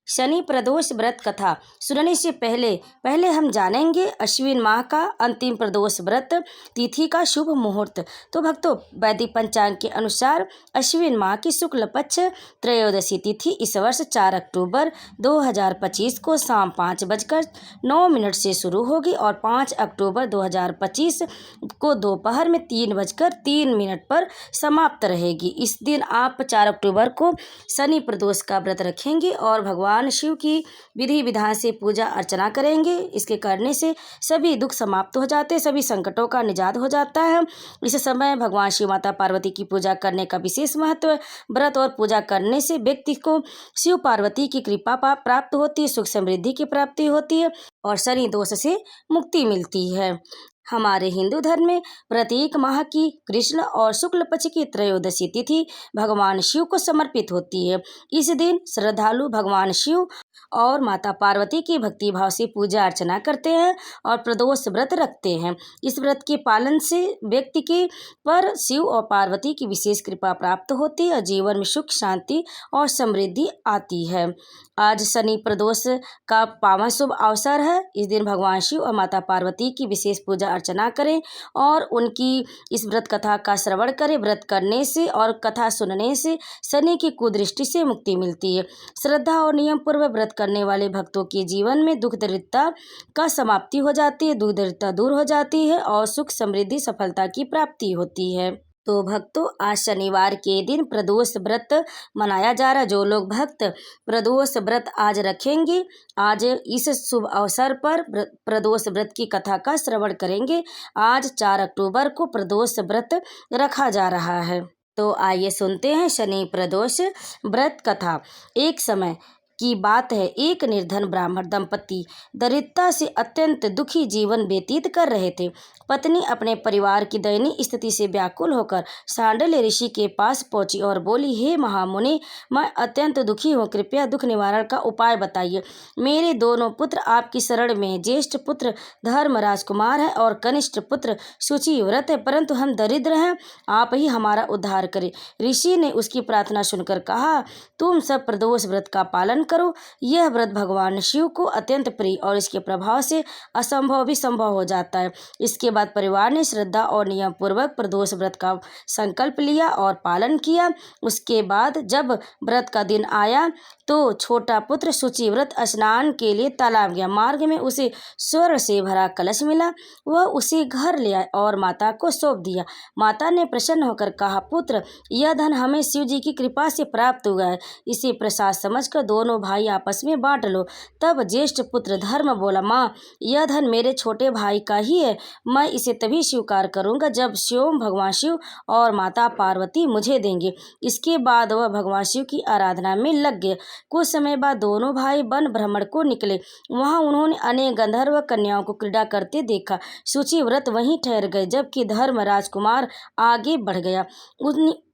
शनि प्रदोष व्रत कथा सुनने से पहले हम जानेंगे अश्विन माह का अंतिम प्रदोष व्रत तिथि का शुभ मुहूर्त। तो भक्तों, वैदिक पंचांग के अनुसार अश्विन माह की शुक्ल पक्ष त्रयोदशी तिथि इस वर्ष 4 अक्टूबर 2025 को शाम 5:09 से शुरू होगी और 5 अक्टूबर 2025 को दोपहर में 3:03 पर समाप्त रहेगी। इस दिन आप 4 अक्टूबर को शनि प्रदोष का व्रत रखेंगे और भगवान शिव की विधि विधान से पूजा अर्चना करेंगे। इसके करने से सभी दुख समाप्त हो जाते हैं, सभी संकटों का निजात हो जाता है। इस समय भगवान शिव माता पार्वती की पूजा करने का विशेष महत्व है। व्रत और पूजा करने से व्यक्ति को शिव पार्वती की कृपा प्राप्त होती है, सुख समृद्धि की प्राप्ति होती है और शनि दोष से मुक्ति मिलती है। हमारे हिंदू धर्म में प्रत्येक माह की कृष्ण और शुक्ल पक्ष की त्रयोदशी तिथि भगवान शिव को समर्पित होती है। इस दिन श्रद्धालु भगवान शिव और माता पार्वती की भक्ति भाव से पूजा अर्चना करते हैं और प्रदोष व्रत रखते हैं। इस व्रत के पालन से व्यक्ति के पर शिव और पार्वती की विशेष कृपा प्राप्त होती है और जीवन में सुख शांति और समृद्धि आती है। आज शनि प्रदोष का पावन शुभ अवसर है। इस दिन भगवान शिव और माता पार्वती की विशेष पूजा अर्चना करें और उनकी इस व्रत कथा का श्रवण करें। व्रत करने से और कथा सुनने से शनि की कुदृष्टि से मुक्ति मिलती है। श्रद्धा और नियम पूर्वक व्रत करने वाले भक्तों के जीवन में दुख दरिद्रता का समाप्ति हो जाती है, दुख दरिद्रता दूर हो जाती है और सुख समृद्धि सफलता की प्राप्ति होती है। तो भक्तों, आज शनिवार के दिन प्रदोष व्रत मनाया जा रहा है। जो लोग भक्त प्रदोष व्रत आज रखेंगे, आज इस शुभ अवसर पर प्रदोष व्रत की कथा का श्रवण करेंगे। आज 4 अक्टूबर को प्रदोष व्रत रखा जा रहा है। तो आइए सुनते हैं शनि प्रदोष व्रत कथा। एक समय की बात है, एक निर्धन ब्राह्मण दंपति दरिद्रता से अत्यंत दुखी जीवन व्यतीत कर रहे थे। पत्नी अपने परिवार की दयनीय स्थिति से व्याकुल होकर सांडल्य ऋषि के पास पहुंची और बोली, हे महामुनि, मैं अत्यंत दुखी हूँ, कृपया दुख निवारण का उपाय बताइए। मेरे दोनों पुत्र आपकी शरण में हैं। ज्येष्ठ पुत्र धर्म राजकुमार है और कनिष्ठ पुत्र शुचिव्रत है, परंतु हम दरिद्र हैं, आप ही हमारा उद्धार करें। ऋषि ने उसकी प्रार्थना सुनकर कहा, तुम सब प्रदोष व्रत का पालन करो। यह व्रत भगवान शिव को अत्यंत प्रिय और इसके प्रभाव से असंभव भी संभव हो जाता है। इसके बाद परिवार ने श्रद्धा और नियम पूर्वक प्रदोष व्रत का संकल्प लिया और पालन किया। उसके बाद जब व्रत का दिन आया तो छोटा पुत्र शुचिव्रत स्नान के लिए तालाब गया। मार्ग में उसे स्वर्ण से भरा कलश मिला। वह उसे घर ले आया और माता को सौंप दिया। माता ने प्रसन्न होकर कहा, पुत्र, यह धन हमें शिव जी की कृपा से प्राप्त हुआ है, इसे प्रसाद समझकर दोनों भाई आपस में बांट लो। तब ज्येष्ठ पुत्र धर्म बोला, माँ, यह धन मेरे छोटे भाई का ही है, मैं इसे तभी स्वीकार करूंगा जब स्वयं भगवान शिव और माता पार्वती मुझे देंगे। इसके बाद वह भगवान शिव की आराधना में लग गए। कुछ समय बाद दोनों भाई वन भ्रमण को निकले। वहां उन्होंने अनेक गंधर्व कन्याओं को क्रीड़ा करते देखा। शुचिव्रत वहीं ठहर गए, जबकि धर्म राजकुमार आगे बढ़ गया।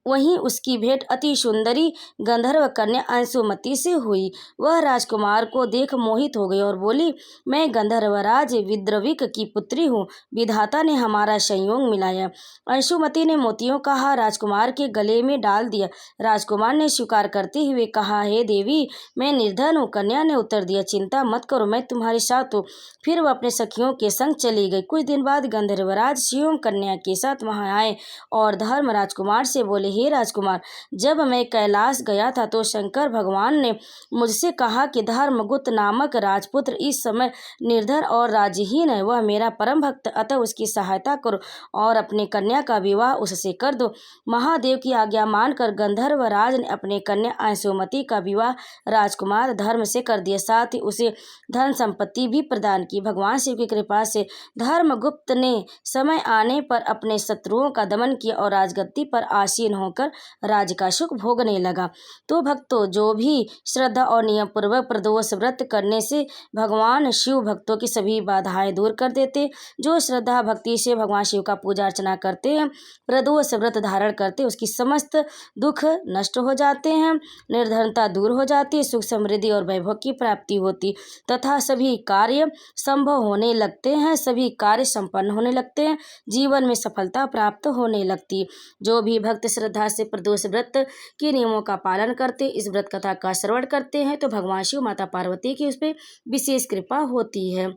वहीं उसकी भेंट अति सुंदरी गंधर्व कन्या अंशुमति से हुई। वह राजकुमार को देख मोहित हो गई और बोली, मैं गंधर्वराज विद्रविक की पुत्री हूँ, विधाता ने हमारा संयोग मिलाया। अंशुमति ने मोतियों का हार राजकुमार के गले में डाल दिया। राजकुमार ने स्वीकार करते हुए कहा, हे देवी, मैं निर्धन हूँ। कन्या ने उत्तर दिया, चिंता मत करो, मैं तुम्हारे साथ हूँ। फिर वह अपने सखियों के संग चली गई। कुछ दिन बाद गंधर्वराज शिव कन्या के साथ वहां आए और धर्म राजकुमार से बोले, हे राजकुमार, जब मैं कैलाश गया था तो शंकर भगवान ने मुझसे कहा कि धर्मगुप्त नामक राजपुत्र इस समय निर्धन और राज्यहीन है। वह मेरा परम भक्त, अतः उसकी सहायता करो और अपनी कन्या का विवाह उससे कर दो। महादेव की आज्ञा मानकर गंधर्वराज ने अपनी कन्या अंशुमति का विवाह राजकुमार धर्म से कर दिया, साथ ही उसे धन संपत्ति भी प्रदान की। भगवान शिव की कृपा से धर्मगुप्त ने समय आने पर अपने शत्रुओं का दमन किया और राजगद्दी पर आसीन होकर राज का सुख भोगने लगा। तो भक्तों, जो भी श्रद्धा और नियम पूर्वक प्रदोष व्रत करने से भगवान शिव भक्तों की सभी बाधाएं दूर कर देते। जो श्रद्धा भक्ति से भगवान शिव का पूजा अर्चना करते हैं, प्रदोष व्रत धारण करते, उसकी समस्त दुख नष्ट हो जाते हैं, निर्धनता दूर हो जाती है, सुख समृद्धि और वैभव की प्राप्ति होती तथा सभी कार्य संभव होने लगते हैं, सभी कार्य संपन्न होने लगते हैं, जीवन में सफलता प्राप्त होने लगती। जो भी भक्त श्रद्धा श्रद्धा से प्रदोष व्रत के नियमों का पालन करते, इस व्रत कथा का श्रवण करते हैं तो भगवान शिव माता पार्वती की उस पर विशेष कृपा होती है।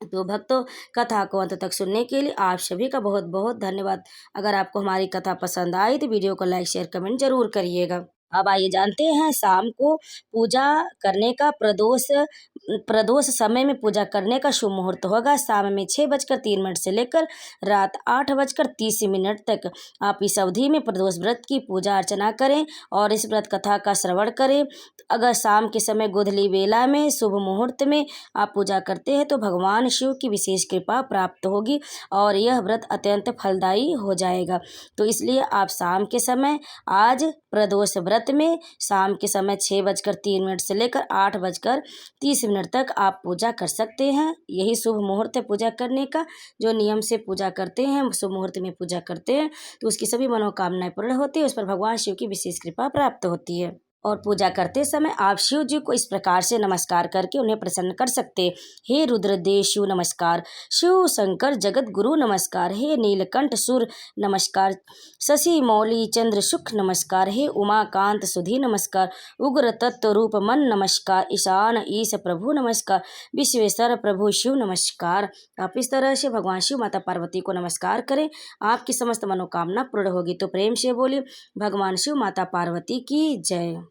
तो भक्तों, कथा को अंत तक सुनने के लिए आप सभी का बहुत बहुत धन्यवाद। अगर आपको हमारी कथा पसंद आई तो वीडियो को लाइक शेयर कमेंट जरूर करिएगा। अब आइए जानते हैं शाम को पूजा करने का प्रदोष समय में पूजा करने का शुभ मुहूर्त होगा शाम में 6:03 से लेकर रात 8:30 तक। आप इस अवधि में प्रदोष व्रत की पूजा अर्चना करें और इस व्रत कथा का श्रवण करें। अगर शाम के समय गोधूली बेला में शुभ मुहूर्त में आप पूजा करते हैं तो भगवान शिव की विशेष कृपा प्राप्त होगी और यह व्रत अत्यंत फलदायी हो जाएगा। तो इसलिए आप शाम के समय आज प्रदोष व्रत में शाम के समय 6:03 से लेकर 8:30 तक आप पूजा कर सकते हैं। यही शुभ मुहूर्त है पूजा करने का। जो नियम से पूजा करते हैं, शुभ मुहूर्त में पूजा करते हैं तो उसकी सभी मनोकामनाएं पूर्ण होती है, उस पर भगवान शिव की विशेष कृपा प्राप्त होती है। और पूजा करते समय आप शिव जी को इस प्रकार से नमस्कार करके उन्हें प्रसन्न कर सकते। हे रुद्रदेव शिव नमस्कार, शिव शंकर जगत गुरु नमस्कार, हे नीलकंठ सुर नमस्कार, शशि मौली चंद्र सुख नमस्कार, हे उमाकांत सुधी नमस्कार, उग्र तत्व रूप मन नमस्कार, ईशान ईश प्रभु नमस्कार, विश्वेश्वर प्रभु शिव नमस्कार। आप इस तरह से भगवान शिव माता पार्वती को नमस्कार करें, आपकी समस्त मनोकामना पूर्ण होगी। तो प्रेम से बोलिए भगवान शिव माता पार्वती की जय।